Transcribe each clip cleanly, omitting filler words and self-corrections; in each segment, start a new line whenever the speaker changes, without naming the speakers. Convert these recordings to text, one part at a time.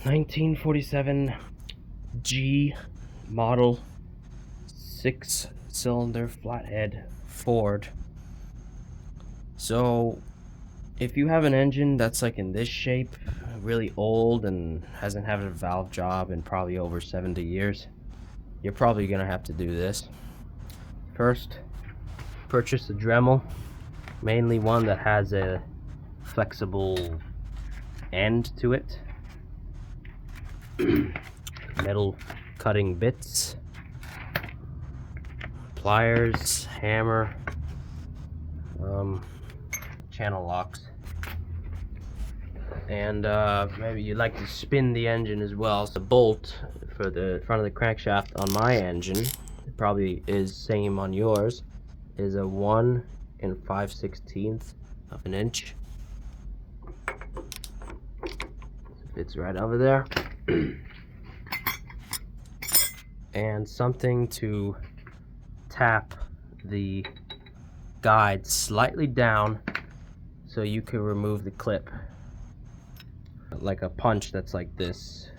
1947 G model 6-cylinder flathead Ford. So if you have an engine that's like in this shape, really old and hasn't had a valve job in probably over 70 years, you're probably gonna have to do this. First, purchase a Dremel, mainly one that has a flexible end to it. Metal cutting bits, pliers, hammer, channel locks, and maybe you'd like to spin the engine as well. So the bolt for the front of the crankshaft on my engine, it probably is same on yours, is a 1 5/16 of an inch. Fits right over there. And something to tap the guide slightly down so you can remove the clip, like a punch that's like this.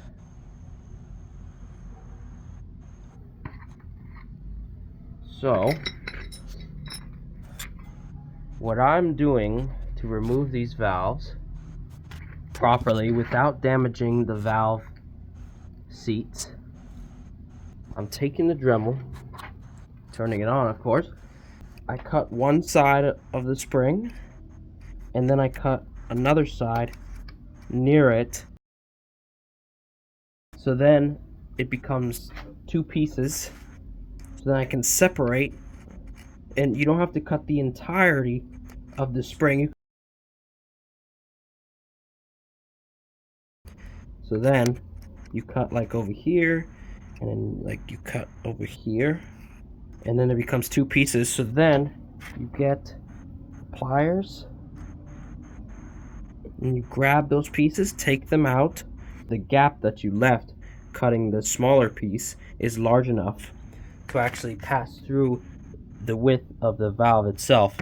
So what I'm doing to remove these valves properly without damaging the valve seats, I'm taking the Dremel, turning it on of course. I cut one side of the spring and then I cut another side near it, so then it becomes two pieces, so then I can separate, and you don't have to cut the entirety of the spring. So then you cut like over here, and then like you cut over here, and then it becomes two pieces. So then you get pliers and you grab those pieces, take them out. The gap that you left cutting the smaller piece is large enough to actually pass through the width of the valve itself.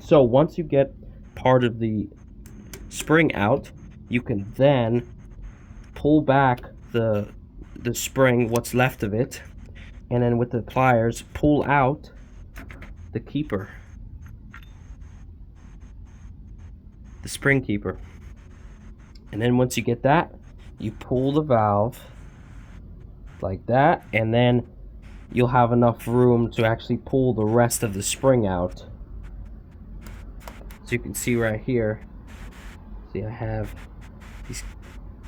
So once you get part of the spring out, you can then pull back the spring, what's left of it, and then with the pliers pull out the keeper, the spring keeper. And then once you get that, you pull the valve like that, and then you'll have enough room to actually pull the rest of the spring out. So you can see right here, see I have these,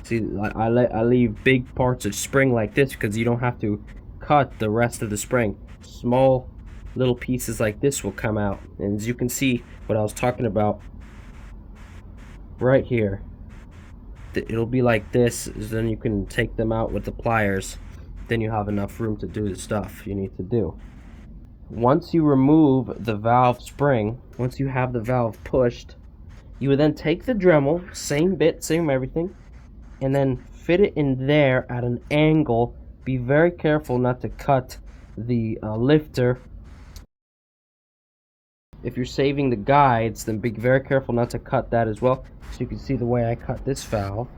see I leave big parts of spring like this because you don't have to cut the rest of the spring. Small little pieces like this will come out, and as you can see what I was talking about right here, it'll be like this. Then you can take them out with the pliers, then you have enough room to do the stuff you need to do. Once you remove the valve spring, once you have the valve pushed, you would then take the Dremel, same bit, same everything, and then fit it in there at an angle. Be very careful not to cut the lifter. If you're saving the guides, then be very careful not to cut that as well. So you can see the way I cut this valve.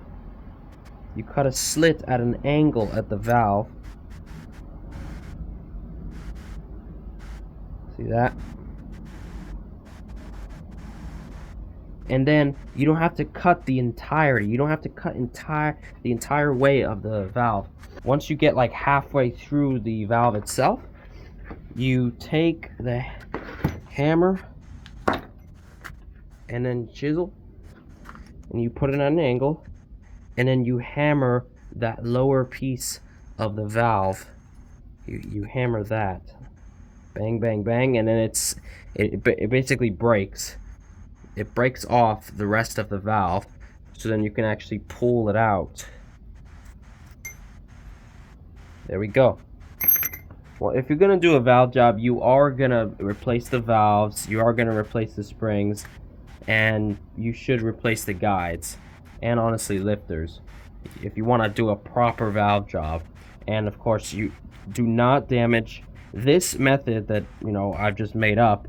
You cut a slit at an angle at the valve. See that? And then you don't have to cut the entirety. You don't have to cut the entire way of the valve. Once you get like halfway through the valve itself, you take the hammer and then chisel, and you put it at an angle, and then you hammer that lower piece of the valve. You hammer that, bang bang bang, and then it basically breaks. It breaks off the rest of the valve, so then you can actually pull it out. There we go. Well, if you're gonna do a valve job, you are gonna replace the valves, you are gonna replace the springs, and you should replace the guides, and honestly lifters, if you want to do a proper valve job. And of course, you do not damage this method that I've just made up.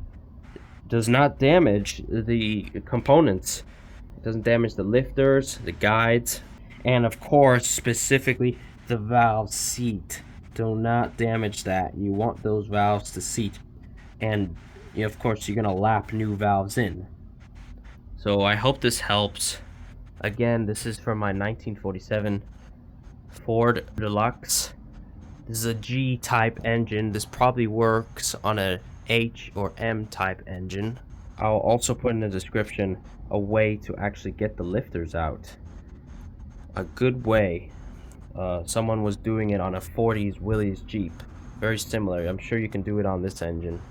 Does not damage the components. It doesn't damage the lifters, the guides, And of course, specifically the valve seat. Do not damage that. You want those valves to seat. And of course, you're gonna lap new valves in. So I hope this helps. Again, this is from my 1947 Ford Deluxe. This is a G-type engine. This probably works on a H or M-type engine. I'll also put in the description a way to actually get the lifters out. A good way. Someone was doing it on a 40s Willys Jeep. Very similar. I'm sure you can do it on this engine.